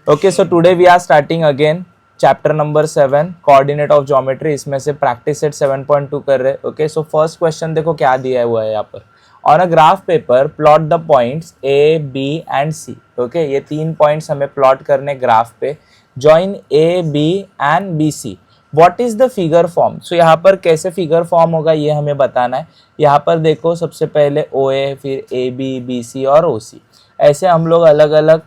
Okay, so today we are starting again chapter number 7 coordinate of geometry. इसमें से practice set 7.2 कर रहे हैं। ओके, सो फर्स्ट क्वेश्चन देखो क्या दिया हुआ है यहाँ पर। On a graph paper plot the points A B and C. Okay, ये 3 पॉइंट्स हमें प्लॉट करने ग्राफ पे। Join A B and B C. What is the figure form. So यहाँ पर कैसे फिगर फॉर्म होगा ये हमें बताना है। यहाँ पर देखो सबसे पहले ओ ए, फिर ए बी, बी सी और ओ सी, ऐसे हम लोग अलग अलग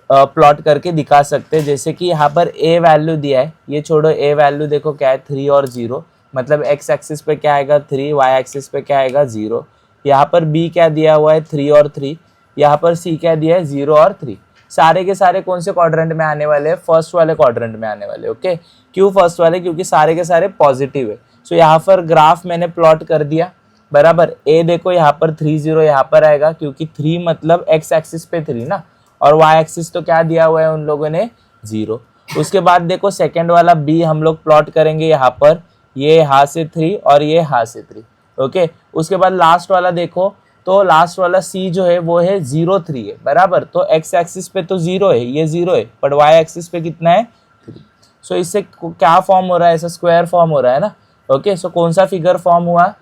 प्लॉट करके दिखा सकते हैं। जैसे कि यहाँ पर ए वैल्यू दिया है, ये छोड़ो, ए वैल्यू देखो क्या है 3 और 0, मतलब एक्स एक्सिस पे क्या आएगा 3, वाई एक्सिस पे क्या आएगा 0। यहाँ पर बी क्या दिया हुआ है 3 और 3, यहाँ पर सी क्या दिया है 0 और 3। सारे के सारे कौन से क्वाड्रेंट में आने वाले हैं, फर्स्ट वाले क्वाड्रेंट में आने वाले। ओके, क्यों फर्स्ट वाले, क्योंकि सारे के सारे पॉजिटिव है। सो यहाँ पर ग्राफ मैंने प्लॉट कर दिया बराबर। ए देखो यहाँ पर 3 0 यहाँ पर आएगा, क्योंकि 3 मतलब एक्स एक्सिस पे 3 ना, और वाई एक्सिस तो क्या दिया हुआ है उन लोगों ने 0। उसके बाद देखो सेकंड वाला बी हम लोग प्लॉट करेंगे यहाँ पर, ये यहाँ से 3 और ये यहाँ से 3। ओके, उसके बाद लास्ट वाला देखो, तो लास्ट वाला सी जो है वो है 0 3 है बराबर। तो एक्स एक्सिस पे तो 0 है, ये 0 है, बट वाई एक्सिस पे कितना है 3। सो इससे क्या फॉर्म हो रहा है, ऐसा स्क्वायर फॉर्म हो रहा है ना। ओके, सो कौन सा फिगर फॉर्म हुआ,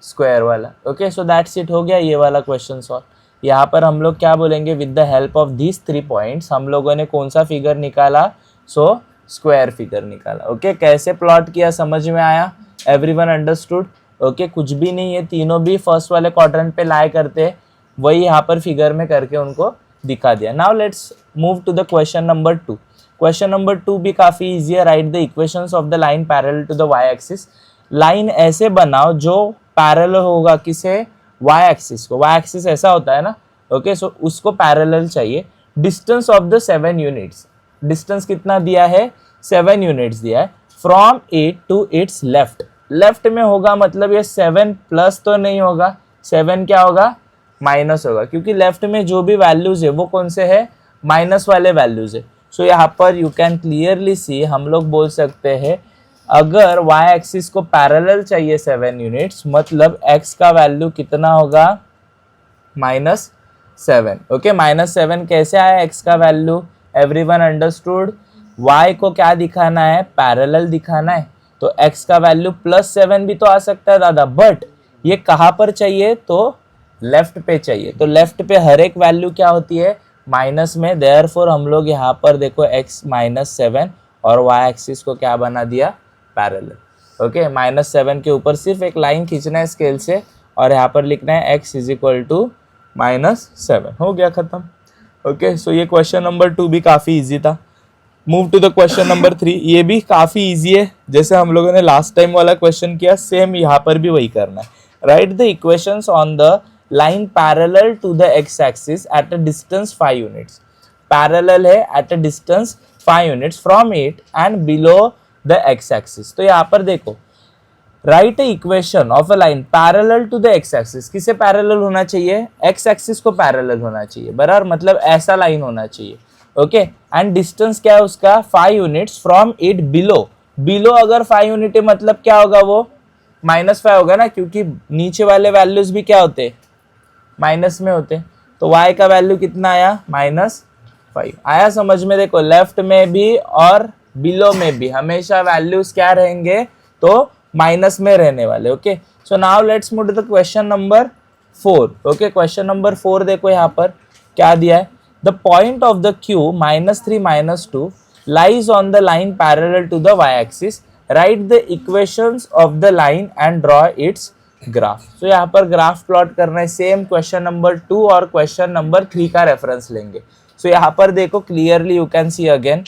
स्क्वायर वाला। ओके, सो दैट्स इट, हो गया ये वाला क्वेश्चन सॉल्व। यहाँ पर हम लोग क्या बोलेंगे, with the help of these 3 points हम लोगों ने कौन सा फिगर निकाला, सो स्क्वायर फिगर निकाला। ओके, कैसे प्लॉट किया समझ में आया, एवरीवन अंडरस्टूड। ओके, कुछ भी नहीं है, तीनों भी फर्स्ट वाले क्वाड्रेंट पे लाए करते, वही यहाँ पर फिगर में करके उनको दिखा दिया। Now let's move to the question number 2। Question number 2 भी काफी इजी है। Write the equations of the line parallel to the Y axis. Line ऐसे बनाओ जो पैरेलल होगा किसे, वाई एक्सिस को। वाई एक्सिस ऐसा होता है ना। ओके, सो उसको पैरेलल चाहिए। Distance of the 7 units, distance कितना दिया है 7 यूनिट्स दिया है। From it to its left, left में होगा मतलब ये 7 प्लस तो नहीं होगा, 7 क्या होगा माइनस होगा, क्योंकि लेफ्ट में जो भी वैल्यूज है वो कौन से है, माइनस वाले वैल्यूज है। सो यहाँ पर यू कैन क्लियरली सी, हम लोग बोल सकते हैं अगर y एक्सिस को पैरेलल चाहिए 7 यूनिट्स, मतलब x का वैल्यू कितना होगा -7। ओके, -7 कैसे आया x का वैल्यू, एवरीवन अंडरस्टूड। y को क्या दिखाना है, पैरेलल दिखाना है, तो x का वैल्यू +7 भी तो आ सकता है दादा, बट ये कहाँ पर चाहिए, तो लेफ्ट पे चाहिए। तो लेफ्ट पे हर एक वैल्यू क्या होती है, माइनस में। देयरफॉर हम लोग यहाँ पर देखो x -7 और y एक्सिस को क्या बना दिया, पैरेलल। ओके, -7 के ऊपर सिर्फ एक लाइन खींचना है स्केल से, और यहाँ पर लिखना है x = -7, हो गया खत्म। ओके, सो ये क्वेश्चन नंबर 2 भी काफी इजी था। Move to the question number 3। ये भी काफी इजी है, जैसे हम लोगों ने लास्ट टाइम वाला क्वेश्चन किया सेम यहाँ पर भी वही करना है। Write the equations on the line parallel to the x axis at a distance 5 units. Parallel है at a distance 5 units from it and below the x axis. तो यहाँ पर देखो, write equation of a line parallel to the x axis, किसे parallel होना चाहिए, x axis को parallel होना चाहिए बराबर, मतलब ऐसा लाइन होना चाहिए। ओके, एंड डिस्टेंस क्या है उसका 5 units from it below. Below अगर 5 यूनिट है मतलब क्या होगा, वो -5 होगा ना, क्योंकि नीचे वाले वैल्यूज भी क्या होते, माइनस में होते। तो y का वैल्यू कितना आया, -5 आया समझ में। देखो लेफ्ट में भी और बिलो में भी हमेशा वैल्यूज क्या रहेंगे, तो माइनस में रहने वाले। Okay, so now let's move to the question number 4। Okay, question number 4 देखो यहाँ पर क्या दिया है, the point of the Q -3 -2 lies on the line parallel to the y axis. Write the equations of the line and draw its graph. तो यहाँ पर graph plot करना है, सेम क्वेश्चन नंबर 2 और क्वेश्चन नंबर 3 का reference लेंगे। सो यहाँ पर देखो clearly you can see again.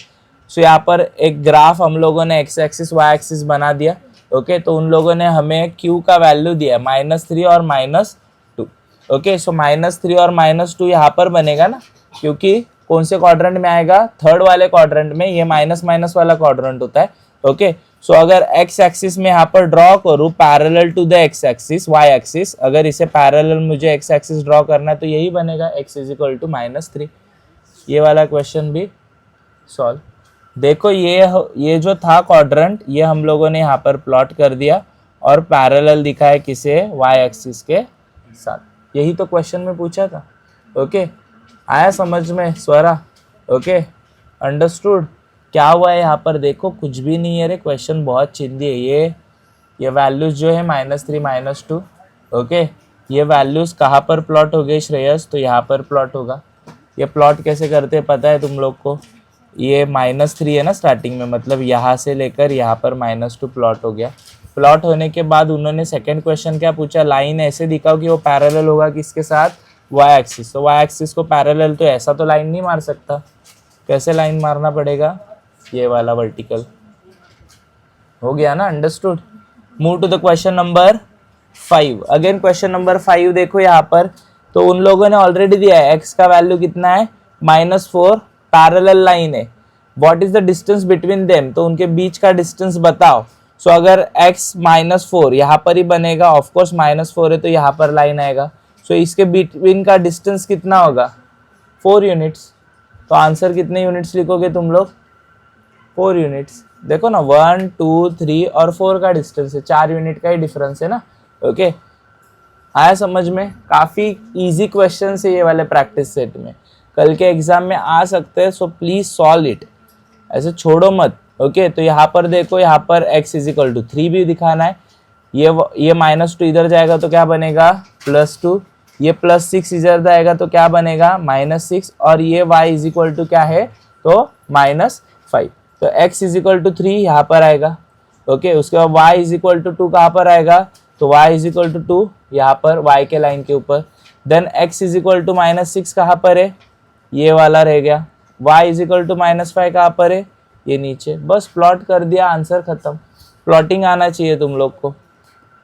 So यहाँ पर एक ग्राफ हम लोगों ने x एक्सिस y एक्सिस बना दिया। ओके, तो उन लोगों ने हमें q का वैल्यू दिया -3 और -2। ओके, सो -3 और -2 यहाँ पर बनेगा ना, क्योंकि कौन से क्वाड्रेंट में आएगा, थर्ड वाले क्वाड्रेंट में, ये माइनस माइनस वाला क्वाड्रेंट होता है। ओके, सो अगर x एक्सिस में यहाँ पर ड्रॉ करूँ parallel to the x axis, y axis, अगर इसे पैरेलल मुझे x एक्सिस ड्रॉ करना है तो यही बनेगा, x = -3। ये वाला क्वेश्चन भी सॉल्व। देखो ये जो था क्वाड्रेंट, ये हम लोगों ने यहाँ पर प्लॉट कर दिया और पैरेलल दिखा है किसे, y एक्सिस के साथ। यही तो क्वेश्चन में पूछा था। ओके, आया समझ में स्वरा। Okay, understood. क्या हुआ है यहाँ पर देखो, कुछ भी नहीं है रे, क्वेश्चन बहुत चिंदी है। ये वैल्यूज जो है -3 -2, ओके। ये वैल्यूज कहाँ पर प्लॉट हो गए श्रेयस, तो यहाँ पर प्लॉट होगा। ये प्लॉट कैसे करते हैं पता है तुम लोग को, ये -3 है ना स्टार्टिंग में, मतलब यहाँ से लेकर यहाँ पर -2 प्लॉट हो गया। प्लॉट होने के बाद उन्होंने सेकंड क्वेश्चन क्या पूछा, लाइन ऐसे दिखाओ कि वो पैरेलल होगा किसके साथ, वाई एक्सिस। तो वाई एक्सिस को पैरेलल, तो ऐसा तो लाइन नहीं मार सकता, कैसे लाइन मारना पड़ेगा, ये वाला वर्टिकल। हो गया ना, understood. Move to the question number 5। Again question number 5 देखो यहाँ पर, तो उन लोगों ने ऑलरेडी दिया है x का वैल्यू कितना है -4, पैरेलल लाइन है। What is the distance between them, तो उनके बीच का डिस्टेंस बताओ। सो अगर x -4 यहाँ पर ही बनेगा, ऑफकोर्स -4 है तो यहाँ पर लाइन आएगा। सो इसके बिटवीन का डिस्टेंस कितना होगा, 4 यूनिट्स। तो आंसर कितने यूनिट्स लिखोगे तुम लोग, 4 यूनिट्स। देखो ना 1 2 3 और 4 का डिस्टेंस है, 4 यूनिट का ही डिफरेंस है ना, ओके। आया समझ में, काफ़ी इजी क्वेश्चन है ये वाले प्रैक्टिस सेट में, कल के एग्जाम में आ सकते हैं। सो प्लीज सॉल्व इट, ऐसे छोड़ो मत, ओके। तो यहाँ पर देखो, यहाँ पर x = 3 भी दिखाना है। ये -2 इधर जाएगा तो क्या बनेगा +2, ये +6 इधर जाएगा तो क्या बनेगा -6, और ये y = क्या है तो -5। तो x = 3 यहाँ पर आएगा, ओके। उसके बाद y = 2 कहाँ पर आएगा, तो y = 2 यहाँ पर y के लाइन के ऊपर। देन x = -6 कहाँ पर है, ये वाला रह गया। y = -5 कहाँ पर है, ये नीचे। बस प्लॉट कर दिया, आंसर खत्म। प्लॉटिंग आना चाहिए तुम लोग को,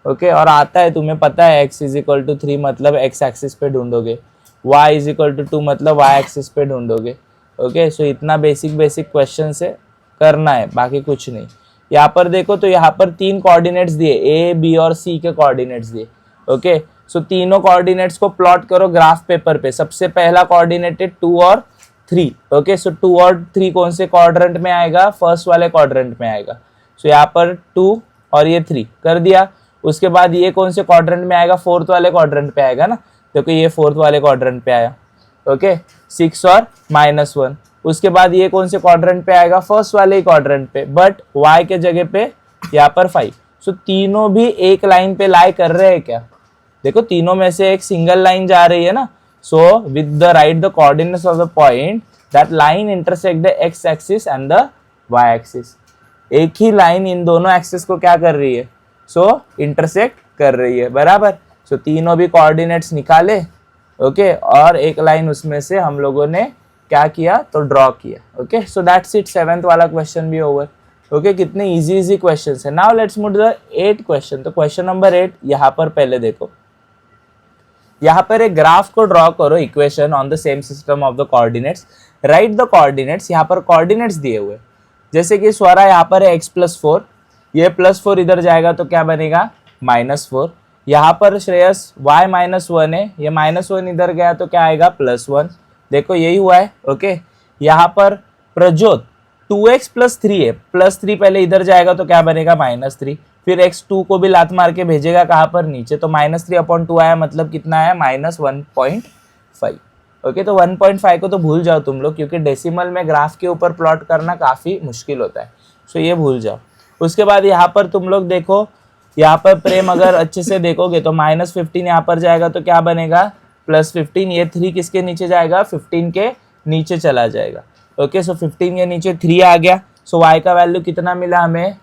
ओके। और आता है, तुम्हें पता है x = 3 मतलब x एक्सिस पे ढूंढोगे, y = 2 मतलब y एक्सिस पे ढूंढोगे, ओके। सो इतना बेसिक क्वेश्चन से करना है, बाकी कुछ नहीं। यहाँ पर देखो, तो यहाँ पर 3 कोऑर्डिनेट्स दिए, a b और c के कोऑर्डिनेट्स दिए, ओके। सो तीनों कोऑर्डिनेट्स को प्लॉट करो ग्राफ पेपर पे। सबसे पहला कोऑर्डिनेट है 2 और 3, ओके। सो 2 और 3 कौन से क्वाड्रेंट में आएगा, फर्स्ट वाले क्वाड्रेंट में आएगा। सो यहाँ पर 2 और ये 3 कर दिया। उसके बाद ये कौन से क्वाड्रेंट में आएगा, फोर्थ वाले क्वाड्रेंट पे आएगा ना, देखो ये फोर्थ वाले क्वाड्रेंट पे आया, ओके। 6 और -1। उसके बाद ये कौन से क्वाड्रेंट पे आएगा, फर्स्ट वाले ही क्वाड्रेंट पे, बट y के जगह पे यहाँ पर 5। सो तीनों भी एक लाइन पे लाई कर रहे हैं क्या, देखो तीनों में से एक सिंगल लाइन जा रही है ना। So with the right the coordinates of the point that line intersect the x axis and the y axis. एक ही लाइन इन दोनों एक्सिस को क्या कर रही है, सो इंटरसेक्ट कर रही है, बराबर। सो तीनों भी कोऑर्डिनेट्स निकाले, ओके। और एक लाइन उसमें से हम लोगों ने क्या किया, तो ड्रॉ किया, okay. So that's it, 7th वाला क्वेश्चन भी ओवर, ओके। कितने इजी क्वेश्चंस है। Now let's move to the 8th question. तो क्वेश्चन नंबर 8 यहाँ पर पहले देखो, यहाँ पर एक ग्राफ को ड्रॉ करो, equation on the same system of the coordinates. Right the coordinates, यहाँ पर कोऑर्डिनेट्स दिए हुए, जैसे कि स्वरा यहाँ पर है x+4, ये +4 इधर जाएगा तो क्या बनेगा -4। यहाँ पर श्रेयस y -1 है, ये -1 इधर गया तो क्या आएगा +1। देखो यही हुआ है, ओके। यहाँ पर प्रज्योत 2x + 3 है, +3 पहले इधर जाएगा तो क्या बनेगा -3, फिर x2 को भी लात मार के भेजेगा कहाँ पर, नीचे। तो -3/2 आया, मतलब कितना आया -1.5, ओके। तो 1.5 को तो भूल जाओ तुम लोग, क्योंकि डेसिमल में ग्राफ के ऊपर प्लॉट करना काफ़ी मुश्किल होता है, सो ये भूल जाओ। उसके बाद यहाँ पर तुम लोग देखो, यहाँ पर प्रेम अगर अच्छे से देखोगे तो -15 यहाँ पर जाएगा तो क्या बनेगा +15। ये 3 किसके नीचे जाएगा, 15 के नीचे चला जाएगा, ओके। सो 15 के नीचे 3 आ गया। सो y का वैल्यू कितना मिला हमें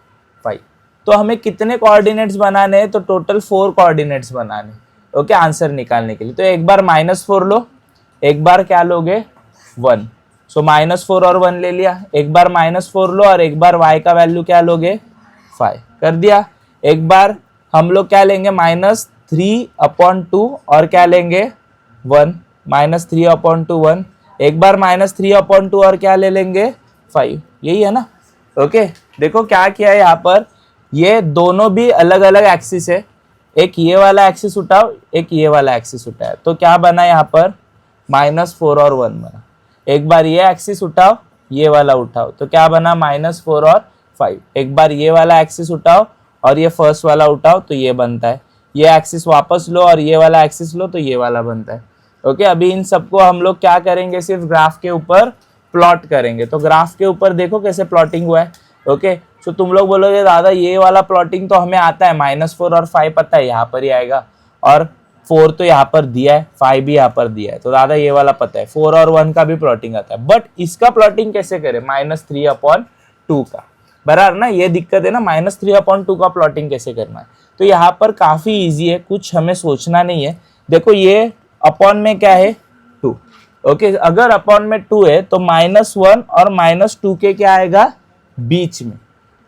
5। तो हमें कितने कोऑर्डिनेट्स बनाने हैं, तो टोटल 4 कोऑर्डिनेट्स बनाने, ओके, आंसर निकालने के लिए। तो एक बार -4 लो, एक बार क्या लोगे 1। सो -4 और 1 ले लिया, एक बार -4 लो और एक बार y का वैल्यू क्या लोगे 5 कर दिया। एक बार हम लोग क्या लेंगे -3/2 और क्या लेंगे 1, -3/2 1। एक बार -3/2 और क्या ले लेंगे 5, यही है ना, ओके। देखो क्या किया है यहाँ पर, ये दोनों भी अलग अलग एक्सिस है, एक ये वाला एक्सिस उठाओ, एक ये वाला एक्सिस उठाया, तो क्या बना यहाँ पर -4 और 1 बना। एक बार ये एक्सिस उठाओ, ये वाला उठाओ, तो क्या बना -4 और 5। एक बार ये वाला एक्सिस उठाओ और ये फर्स्ट वाला उठाओ, तो ये बनता है। ये एक्सिस वापस लो और ये वाला एक्सिस लो, तो ये वाला बनता है, ओके। अभी इन सबको हम लोग क्या करेंगे, सिर्फ ग्राफ के ऊपर प्लॉट करेंगे। तो ग्राफ के ऊपर देखो कैसे प्लॉटिंग हुआ है। ओके, सो तुम लोग बोलोगे दादा ये वाला प्लॉटिंग तो हमें आता है, -4 और 5 पता है, यहाँ पर ही आएगा, और 4 तो यहाँ पर दिया है, 5 भी यहाँ पर दिया है, तो दादा ये वाला पता है। 4 और 1 का भी प्लॉटिंग आता है, बट इसका प्लॉटिंग कैसे करें, -3/2 का, बराबर ना, ये दिक्कत है ना, -3/2 का प्लॉटिंग कैसे करना है। तो यहाँ पर काफी इजी है, कुछ हमें सोचना नहीं है। देखो ये अपॉन में क्या है, 2। ओके, अगर अपॉन में 2 है तो -1 और -2 के क्या आएगा, बीच में।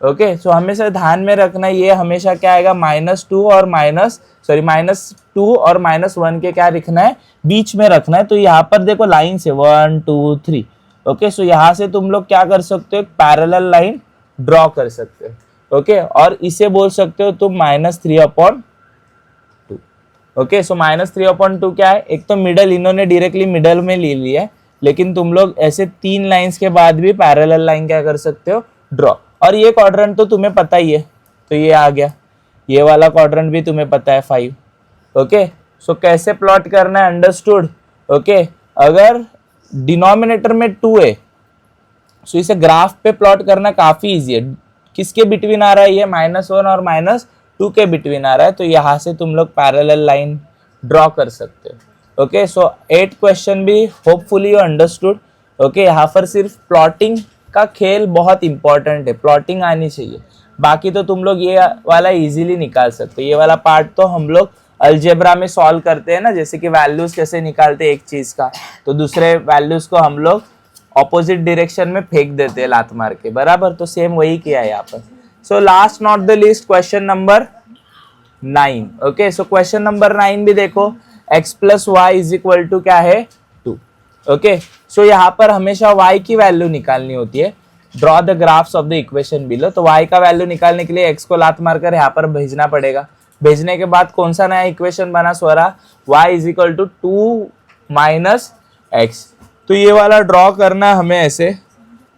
ओके, सो हमेशा ध्यान में रखना, ये हमेशा क्या आएगा, -2 और -2 और -1 के क्या लिखना है, बीच में रखना है। तो यहाँ पर देखो लाइन से 1 2 3। ओके, सो यहाँ से तुम लोग क्या कर सकते हो, एक पैरेलल लाइन ड्रॉ कर सकते हो। ओके, और इसे बोल सकते हो तुम -3/2। ओके, सो -3/2 क्या है, एक तो मिडल, इन्होंने डायरेक्टली मिडल में ले लिया है, लेकिन तुम लोग ऐसे 3 लाइंस के बाद भी पैरेलल लाइन क्या कर सकते हो, ड्रॉ। और ये क्वाड्रेंट तो तुम्हें पता ही है, तो ये आ गया, ये वाला क्वाड्रेंट भी तुम्हें पता है 5। ओके, सो कैसे प्लॉट करना है, अंडरस्टूड। ओके, अगर डिनोमिनेटर में 2 है, सो इसे ग्राफ पे प्लॉट करना काफी इजी है। किसके बिटवीन आ रहा है, ये -1 और -2 के बिटवीन आ रहा है, तो यहाँ से तुम लोग पैरेलल लाइन ड्रॉ कर सकते हो। ओके, सो 8 क्वेश्चन भी होपफुली यू अंडरस्टूड। ओके, यहाँ पर सिर्फ प्लॉटिंग का खेल बहुत इंपॉर्टेंट है, प्लॉटिंग आनी चाहिए, बाकी तो तुम लोग ये वाला इजीली निकाल सकते हो। ये वाला पार्ट तो हम लोग अलजेब्रा में सॉल्व करते हैं ना, जैसे कि वैल्यूज कैसे निकालते हैं एक चीज का, तो दूसरे वैल्यूज को हम लोग ऑपोजिट डायरेक्शन में फेंक देते हैं लात मार के, बराबर, तो सेम वही किया है यहाँ पर। So last not the list, question number 9। Okay, so question number 9 भी देखो, x + y = क्या है, 2। ओके, सो यहाँ पर हमेशा y की वैल्यू निकालनी होती है। Draw the graphs of the equation below. तो y का वैल्यू निकालने के लिए x को लात मारकर यहाँ पर भेजना पड़ेगा। भेजने के बाद कौन सा नया इक्वेशन बना स्वरा, y = 2 - x। तो ये वाला ड्रॉ करना है हमें, ऐसे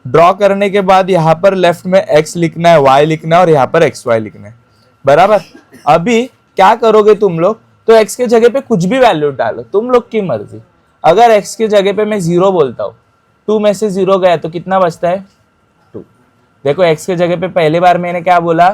ड्रॉ करने के बाद यहाँ पर लेफ्ट में x लिखना है, y लिखना है, और यहाँ पर xy लिखना है, बराबर। अभी क्या करोगे तुम लोग, तो x के जगह पे कुछ भी वैल्यू डालो, तुम लोग की मर्जी। अगर x के जगह पे मैं 0 बोलता हूँ, 2 में से 0 गया तो कितना बचता है, 2। देखो x के जगह पे पहली बार मैंने क्या बोला,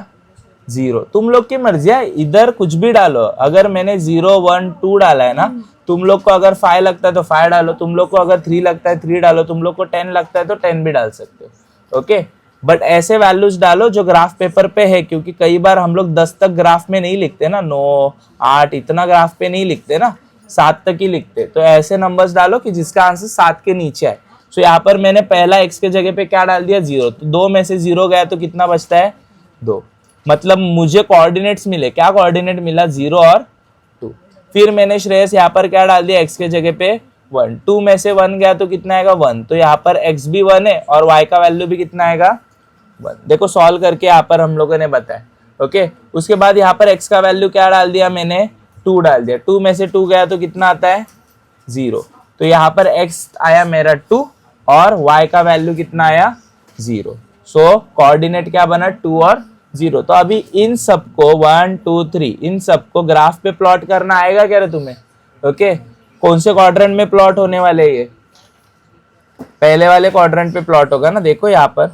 0, तुम लोग की मर्जी है, इधर कुछ भी डालो। अगर मैंने 0 1 2 डाला है ना, तुम लोग को अगर 5 लगता है तो 5 डालो, तुम लोग को अगर 3 लगता है 3 डालो, तुम लोग को 10 लगता है तो 10 भी डाल सकते हो। ओके, बट ऐसे वैल्यूज डालो जो ग्राफ पेपर पे है, क्योंकि कई बार हम लोग 10 तक ग्राफ में नहीं लिखते ना, 9 8 इतना ग्राफ पे नहीं लिखते ना, 7 तक ही लिखते। तो ऐसे नंबर्स डालो कि जिसका आंसर 7 के नीचे है। सो यहाँ पर मैंने पहला x के जगह पे क्या डाल दिया, 0, तो 2 में से 0 गया तो कितना बचता है, 2। मतलब मुझे कोऑर्डिनेट्स मिले, क्या कोऑर्डिनेट मिला, 0 और 2। फिर मैंने श्रेयस यहाँ पर क्या डाल दिया, x के जगह पे 1, 2 में से 1 गया तो कितना आएगा, 1। तो यहाँ पर x भी 1 है और y का वैल्यू भी कितना आएगा, 1। देखो सॉल्व करके यहाँ पर हम लोगों ने बताया। ओके, उसके बाद यहाँ पर x का वैल्यू क्या डाल दिया मैंने, 2 डाल दिया, 2 में से 2 गया तो कितना आता है, 0। तो यहाँ पर x आया मेरा 2 और y का वैल्यू कितना आया, 0। सो कोऑर्डिनेट क्या बना, 2 और 0। तो अभी इन सबको 1 2 3 इन सबको ग्राफ पे प्लॉट करना आएगा क्या रे तुम्हें। ओके, कौन से क्वाड्रेंट में प्लॉट होने वाले, ये पहले वाले क्वाड्रेंट पे प्लॉट होगा ना। देखो यहाँ पर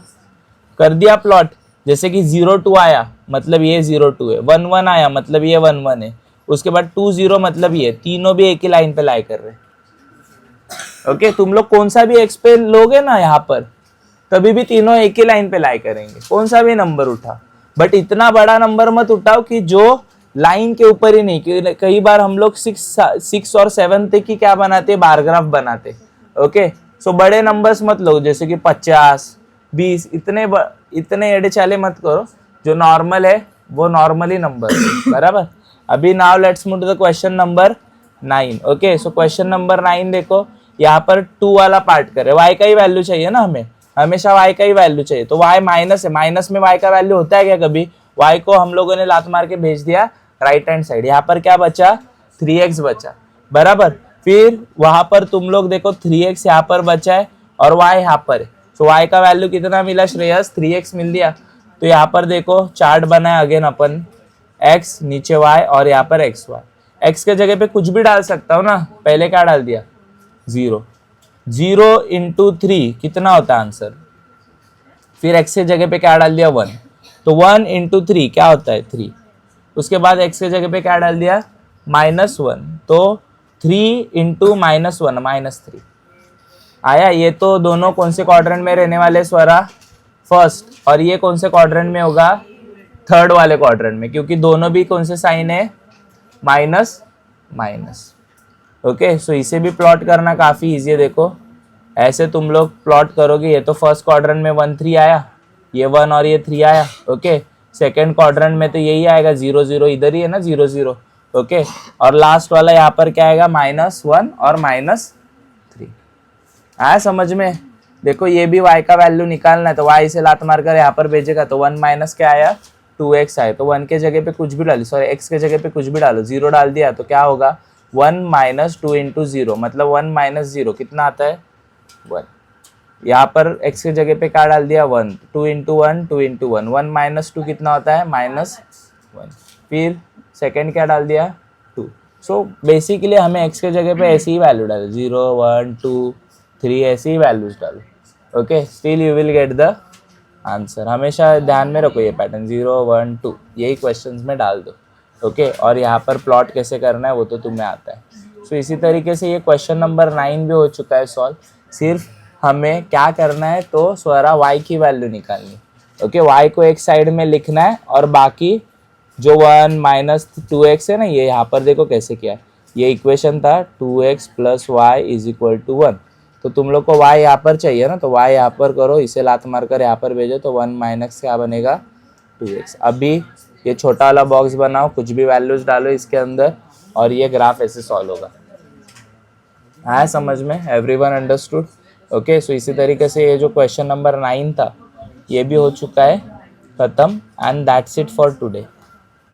कर दिया प्लॉट, जैसे कि 0 2 आया मतलब ये 0 2 है, 1 1 आया मतलब ये 1 1 है, उसके बाद 2 0 मतलब ये, तीनों भी एक ही लाइन पे लाई कर रहे। ओके, तुम लोग कौन सा भी एक्स पे लोगे ना यहाँ पर, तभी भी तीनों एक ही लाइन पे लाई करेंगे, कौन सा भी नंबर उठा, बट इतना बड़ा नंबर मत उठाओ कि जो लाइन के ऊपर ही नहीं। कई बार हम लोग 6 और 7 तक की क्या बनाते, बार ग्राफ बनाते। ओके, सो बड़े नंबर्स मत लो, जैसे कि 50 20, इतने एड़े चाले मत करो, जो नॉर्मल है वो नॉर्मली नंबर है, बराबर। अभी now let's move to the question number 9। Okay, so question number 9 देखो, यहाँ पर 2 वाला पार्ट करे, y का ही वैल्यू चाहिए ना हमें, हमेशा y का ही वैल्यू चाहिए। तो y माइनस है, माइनस में y का वैल्यू होता है क्या कभी, y को हम लोगों ने लात मार के भेज दिया राइट हैंड साइड। यहाँ पर क्या बचा, 3x बचा, बराबर। फिर वहां पर तुम लोग देखो 3x यहाँ पर बचा है और y यहाँ पर है। तो y का वैल्यू कितना मिला श्रेयस, 3x मिल दिया। तो यहाँ पर देखो चार्ट बना है अगेन अपन, x नीचे y और यहाँ पर xy। x के जगह पे कुछ भी डाल सकता हूँ ना, पहले क्या डाल दिया 0, 0 इंटू 3 कितना होता है आंसर? फिर x के जगह पे क्या डाल दिया 1, तो 1 इंटू 3 क्या होता है 3। उसके बाद x के जगह पे क्या डाल दिया -1, तो 3 इंटू -1 -3 आया। ये तो दोनों कौन से क्वाड्रेंट में रहने वाले स्वरा? फर्स्ट। और ये कौन से क्वाड्रेंट में होगा? थर्ड वाले क्वाड्रेंट में, क्योंकि दोनों भी कौन से साइन है? Minus minus. ओके, सो इसे भी प्लॉट करना काफी इजी है। देखो ऐसे तुम लोग प्लॉट करोगे, ये तो फर्स्ट क्वाड्रेंट में 1 3 आया, ये 1 और ये 3 आया। ओके, सेकेंड क्वाड्रेंट में तो यही आएगा 0 0, इधर ही है ना 0 0। ओके, और लास्ट वाला यहाँ पर क्या आएगा? -1 और -3 आया समझ में? देखो ये भी y का वैल्यू निकालना है, तो y से लात मार कर यहाँ पर भेजेगा, तो 1 माइनस क्या आया? 2x आया। तो 1 के जगह पे कुछ भी डालो, सॉरी x के जगह पे कुछ भी डालो, 0 डाल दिया तो क्या होगा? 1 माइनस 2 इंटू 0, मतलब 1 माइनस 0 कितना आता है? 1। यहाँ पर x के जगह पे क्या डाल दिया? 1, 2 इंटू 1 2 इंटू 1, 1 माइनस 2 कितना होता है? -1। फिर सेकेंड क्या डाल दिया? 2। सो बेसिकली हमें x के जगह पे ऐसी ही वैल्यू डालो, 0 1 2 3 ऐसी ही वैल्यूज डालो। Okay, still you will get the answer. हमेशा ध्यान में रखो ये पैटर्न 0 1 2 यही क्वेश्चंस में डाल दो। ओके, और यहाँ पर प्लॉट कैसे करना है वो तो तुम्हें आता है। सो इसी तरीके से ये क्वेश्चन नंबर 9 भी हो चुका है सॉल्व। सिर्फ हमें क्या करना है, तो स्वरा y की वैल्यू निकालनी। ओके, y को एक साइड में लिखना है और बाकी जो 1 माइनस 2x है ना, ये यहाँ पर देखो कैसे किया है। ये इक्वेशन था 2x plus Y is equal to 1, तो तुम लोग को y यहाँ पर चाहिए ना, तो y यहाँ पर करो, इसे लात मार कर यहाँ पर भेजो, तो 1 माइनस क्या बनेगा? 2x। अभी ये छोटा वाला बॉक्स बनाओ, कुछ भी वैल्यूज डालो इसके अंदर, और ये ग्राफ ऐसे सॉल्व होगा। आया समझ में? Everyone understood? ओके, सो इसी तरीके से ये जो क्वेश्चन नंबर 9 था ये भी हो चुका है खत्म। And that's it for today.